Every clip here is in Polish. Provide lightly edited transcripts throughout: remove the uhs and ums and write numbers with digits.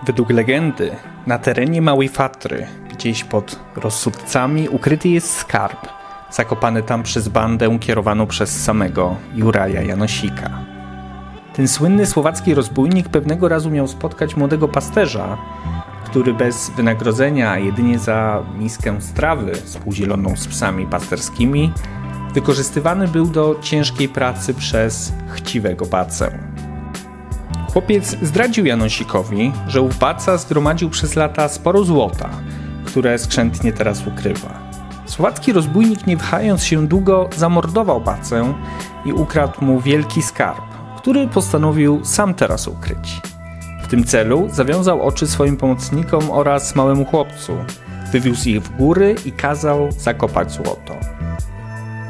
Według legendy na terenie Małej Fatry, gdzieś pod Rossudcami, ukryty jest skarb, zakopany tam przez bandę kierowaną przez samego Juraja Janosika. Ten słynny słowacki rozbójnik pewnego razu miał spotkać młodego pasterza, który bez wynagrodzenia, a jedynie za miskę strawy współdzieloną z psami pasterskimi, wykorzystywany był do ciężkiej pracy przez chciwego bacę. Chłopiec zdradził Janosikowi, że ów baca zgromadził przez lata sporo złota, które skrzętnie teraz ukrywa. Słowacki rozbójnik, nie wahając się długo, zamordował bacę i ukradł mu wielki skarb, który postanowił sam teraz ukryć. W tym celu zawiązał oczy swoim pomocnikom oraz małemu chłopcu, wywiózł ich w góry i kazał zakopać złoto.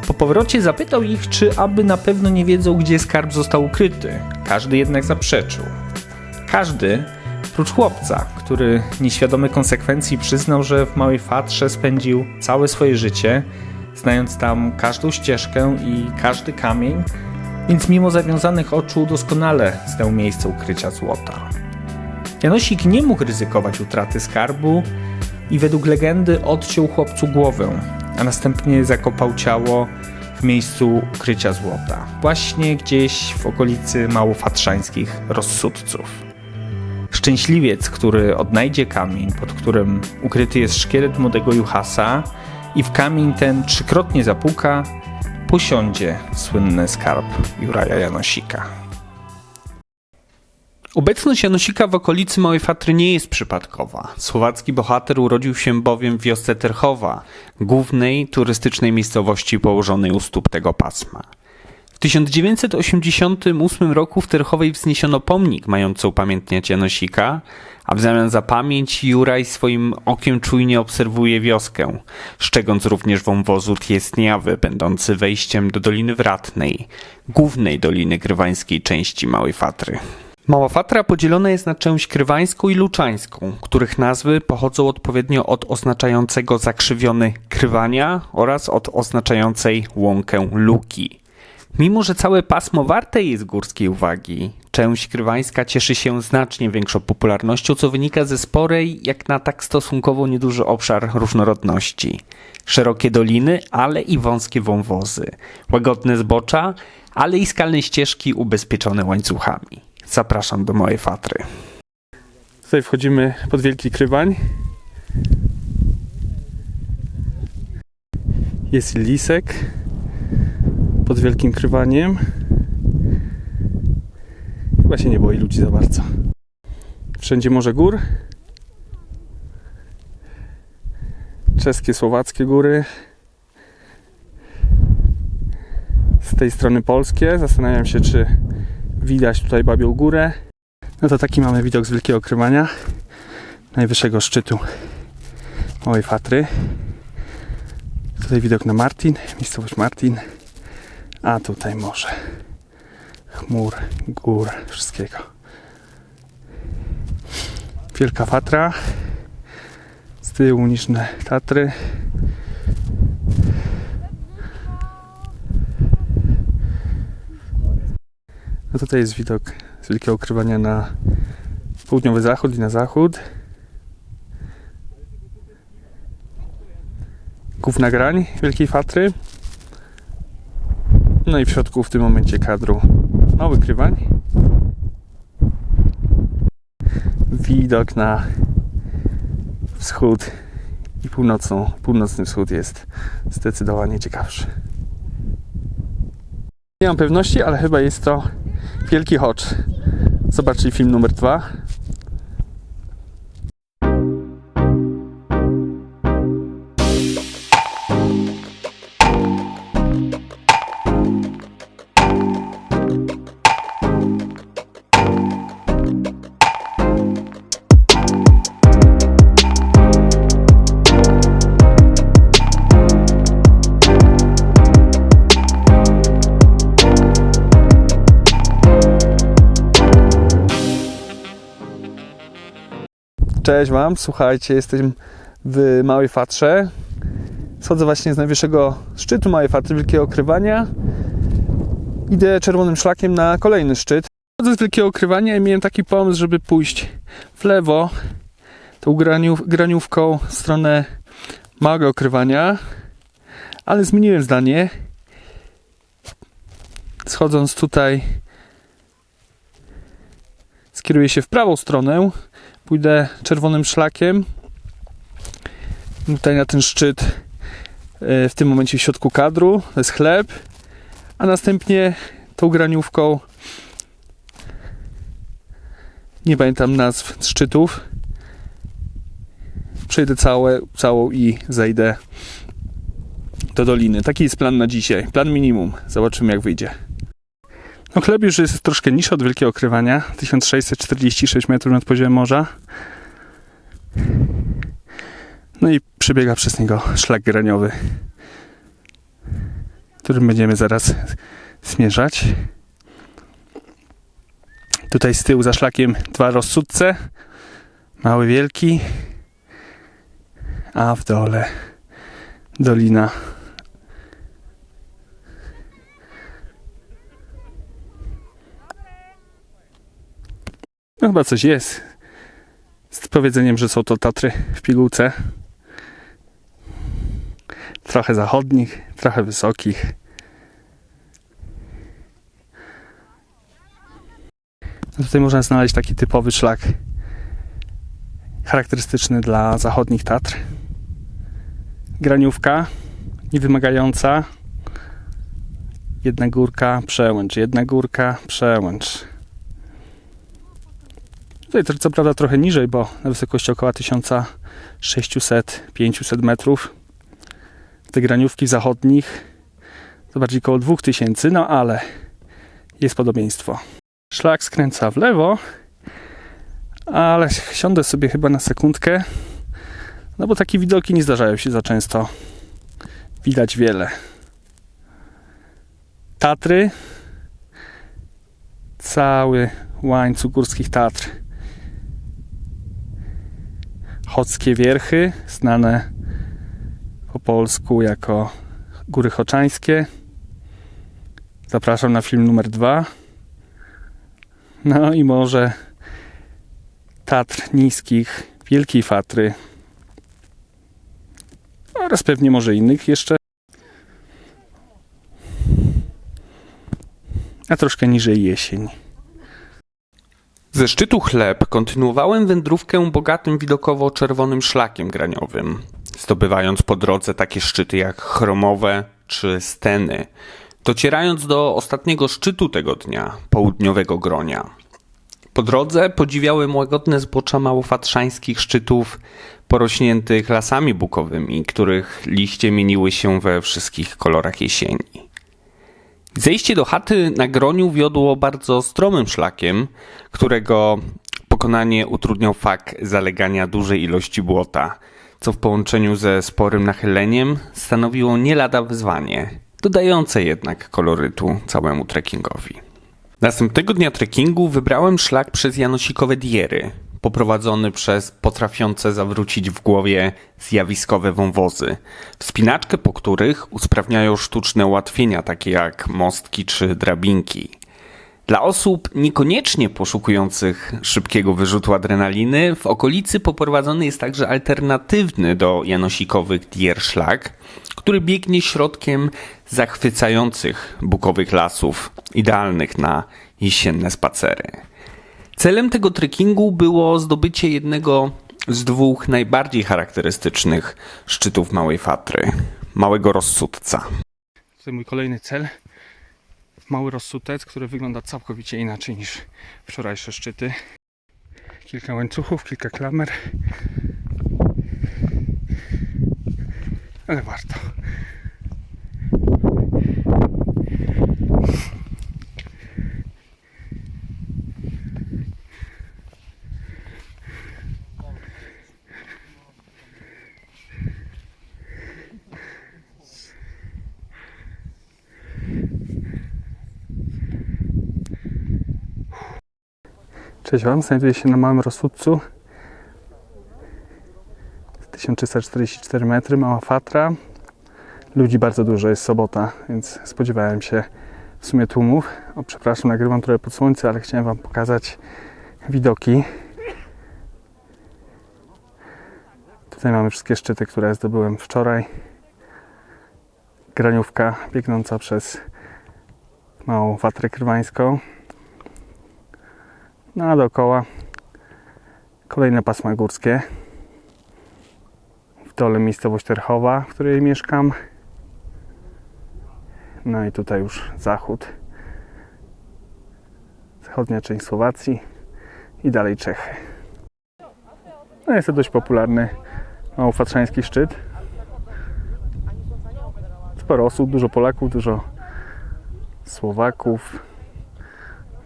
Po powrocie zapytał ich, czy aby na pewno nie wiedzą, gdzie skarb został ukryty. Każdy jednak zaprzeczył. Każdy, prócz chłopca, który nieświadomy konsekwencji przyznał, że w Małej Fatrze spędził całe swoje życie, znając tam każdą ścieżkę i każdy kamień, więc mimo zawiązanych oczu doskonale znał miejsce ukrycia złota. Janosik nie mógł ryzykować utraty skarbu i według legendy odciął chłopcu głowę, a następnie zakopał ciało w miejscu ukrycia złota, właśnie gdzieś w okolicy małofatrzańskich Rossudców. Szczęśliwiec, który odnajdzie kamień, pod którym ukryty jest szkielet młodego Juhasa i w kamień ten trzykrotnie zapuka, posiądzie słynny skarb Juraja Janosika. Obecność Janosika w okolicy Małej Fatry nie jest przypadkowa. Słowacki bohater urodził się bowiem w wiosce Terchowa, głównej turystycznej miejscowości położonej u stóp tego pasma. W 1988 roku w Terchowej wzniesiono pomnik mający upamiętniać Janosika, a w zamian za pamięć Juraj swoim okiem czujnie obserwuje wioskę, szczegąc również wąwozu Tjesniawy, będący wejściem do Doliny Wratnej, głównej doliny krywańskiej części Małej Fatry. Mała Fatra podzielona jest na część krywańską i luczańską, których nazwy pochodzą odpowiednio od oznaczającego zakrzywiony Krywania oraz od oznaczającej łąkę Luki. Mimo że całe pasmo warte jest górskiej uwagi, część krywańska cieszy się znacznie większą popularnością, co wynika ze sporej, jak na tak stosunkowo nieduży obszar różnorodności. Szerokie doliny, ale i wąskie wąwozy, łagodne zbocza, ale i skalne ścieżki ubezpieczone łańcuchami. Zapraszam do Małej Fatry. Tutaj wchodzimy pod Wielki Krywań. Jest lisek pod Wielkim Krywaniem. Chyba się nie boi ludzi za bardzo. Wszędzie morze gór. Czeskie, słowackie góry. Z tej strony polskie. Zastanawiam się, czy widać tutaj Babią Górę. No to taki mamy widok z Wielkiego Krywania, najwyższego szczytu Małej Fatry. Tutaj widok na Martin, miejscowość Martin, a tutaj morze, chmur, gór, wszystkiego. Wielka Fatra, z tyłu Niżne Tatry. No tutaj jest widok z Wielkiego Krywania na południowy zachód i na zachód. Główna grań Wielkiej Fatry. No i w środku w tym momencie kadru Mały Krywań. Widok na wschód i północny wschód jest zdecydowanie ciekawszy. Nie mam pewności, ale chyba jest to Wielki Chocz. Zobaczcie film numer 2. Cześć Wam, słuchajcie, jestem w Małej Fatrze. Schodzę właśnie z najwyższego szczytu Małej Fatry, Wielkiego Krywania. Idę czerwonym szlakiem na kolejny szczyt. Chodzę z Wielkiego Krywania i miałem taki pomysł, żeby pójść w lewo tą graniówką w stronę małego okrywania, ale zmieniłem zdanie. Schodząc tutaj skieruję się w prawą stronę, pójdę czerwonym szlakiem tutaj na ten szczyt, w tym momencie w środku kadru, to jest chleb, a następnie tą graniówką, nie pamiętam nazw szczytów, przejdę całą i zejdę do doliny. Taki jest plan na dzisiaj, plan minimum, zobaczymy jak wyjdzie. No chleb już jest troszkę niższy od Wielkiego Okrywania, 1646 metrów nad poziomem morza. No i przebiega przez niego szlak graniowy, którym będziemy zaraz zmierzać. Tutaj z tyłu za szlakiem dwa rozsudce, mały, wielki, a w dole dolina. No chyba coś jest z powiedzeniem, że są to Tatry w pigułce. Trochę zachodnich, trochę wysokich. No tutaj można znaleźć taki typowy szlak charakterystyczny dla zachodnich Tatr. Graniówka, niewymagająca. Jedna górka, przełęcz, jedna górka, przełęcz. Tutaj co prawda trochę niżej, bo na wysokości około 1600-500 metrów. Te graniówki zachodnich to bardziej około 2000, no ale jest podobieństwo. Szlak skręca w lewo, ale siądę sobie chyba na sekundkę, no bo takie widoki nie zdarzają się za często. Widać wiele. Tatry, cały łańcuch górskich Tatr. Chodzkie Wierchy, znane po polsku jako Góry Choczańskie. Zapraszam na film numer 2. No i może Tatr Niskich, Wielkiej Fatry oraz pewnie może innych jeszcze. A troszkę niżej Jesień. Ze szczytu Chleb kontynuowałem wędrówkę bogatym widokowo czerwonym szlakiem graniowym, zdobywając po drodze takie szczyty jak Chromowe czy Steny, docierając do ostatniego szczytu tego dnia, południowego Gronia. Po drodze podziwiałem łagodne zbocza małofatrzańskich szczytów porośniętych lasami bukowymi, których liście mieniły się we wszystkich kolorach jesieni. Zejście do chaty na Groniu wiodło bardzo stromym szlakiem, którego pokonanie utrudniał fakt zalegania dużej ilości błota, co w połączeniu ze sporym nachyleniem stanowiło nie lada wyzwanie, dodające jednak kolorytu całemu trekkingowi. Następnego dnia trekkingu wybrałem szlak przez Janosikowe Diery, poprowadzony przez potrafiące zawrócić w głowie zjawiskowe wąwozy, wspinaczkę po których usprawniają sztuczne ułatwienia takie jak mostki czy drabinki. Dla osób niekoniecznie poszukujących szybkiego wyrzutu adrenaliny w okolicy poprowadzony jest także alternatywny do Janosikowych Dier szlak, który biegnie środkiem zachwycających bukowych lasów, idealnych na jesienne spacery. Celem tego trekkingu było zdobycie jednego z dwóch najbardziej charakterystycznych szczytów Małej Fatry, Małego Rozsudca. To mój kolejny cel. Mały Rozsudec, który wygląda całkowicie inaczej niż wczorajsze szczyty. Kilka łańcuchów, kilka klamer. Ale warto. Cześć Wam, znajduję się na Małym Rozsudcu. 1344 metry, Mała Fatra. Ludzi bardzo dużo, jest sobota, więc spodziewałem się w sumie tłumów. O, przepraszam, nagrywam trochę pod słońce, ale chciałem Wam pokazać widoki. Tutaj mamy wszystkie szczyty, które zdobyłem wczoraj. Graniówka biegnąca przez Małą Fatrę Krywańską. No a dookoła kolejne pasma górskie. W dole miejscowość Terchowa, w której mieszkam. No i tutaj już zachód. Zachodnia część Słowacji i dalej Czechy. No jest to dość popularny małofatrzański szczyt. Sporo osób, dużo Polaków, dużo Słowaków.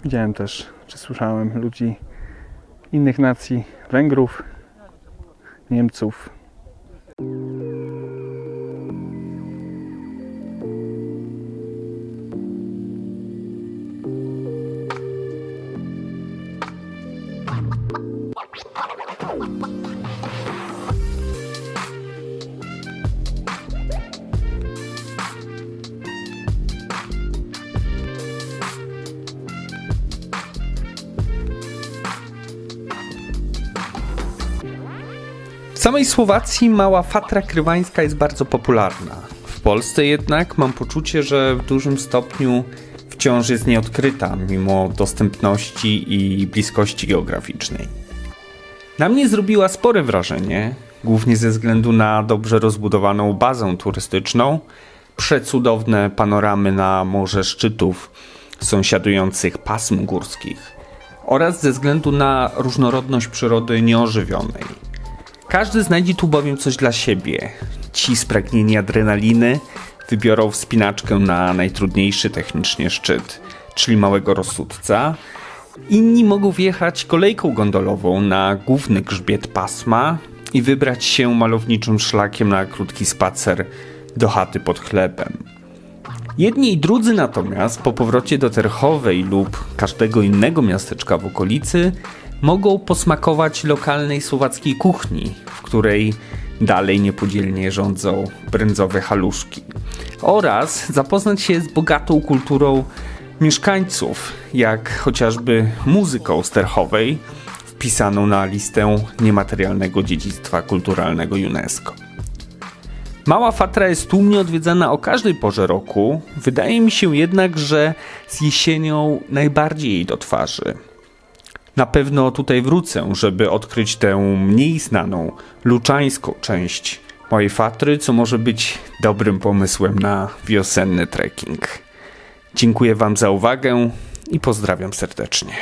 Widziałem też, czy słyszałem ludzi innych nacji, Węgrów, Niemców. W samej Słowacji Mała Fatra Krywańska jest bardzo popularna. W Polsce jednak mam poczucie, że w dużym stopniu wciąż jest nieodkryta, mimo dostępności i bliskości geograficznej. Na mnie zrobiła spore wrażenie, głównie ze względu na dobrze rozbudowaną bazę turystyczną, przecudowne panoramy na morze szczytów sąsiadujących pasm górskich oraz ze względu na różnorodność przyrody nieożywionej. Każdy znajdzie tu bowiem coś dla siebie. Ci spragnieni adrenaliny wybiorą wspinaczkę na najtrudniejszy technicznie szczyt, czyli Małego Rossudca. Inni mogą wjechać kolejką gondolową na główny grzbiet pasma i wybrać się malowniczym szlakiem na krótki spacer do chaty pod chlebem. Jedni i drudzy natomiast po powrocie do Terchowej lub każdego innego miasteczka w okolicy mogą posmakować lokalnej słowackiej kuchni, w której dalej niepodzielnie rządzą brędzowe haluszki, oraz zapoznać się z bogatą kulturą mieszkańców, jak chociażby muzyką z Terchowej, wpisaną na listę niematerialnego dziedzictwa kulturalnego UNESCO. Mała Fatra jest tłumnie odwiedzana o każdej porze roku, wydaje mi się jednak, że z jesienią najbardziej jej do twarzy. Na pewno tutaj wrócę, żeby odkryć tę mniej znaną, luczańską część Małej Fatry, co może być dobrym pomysłem na wiosenny trekking. Dziękuję Wam za uwagę i pozdrawiam serdecznie.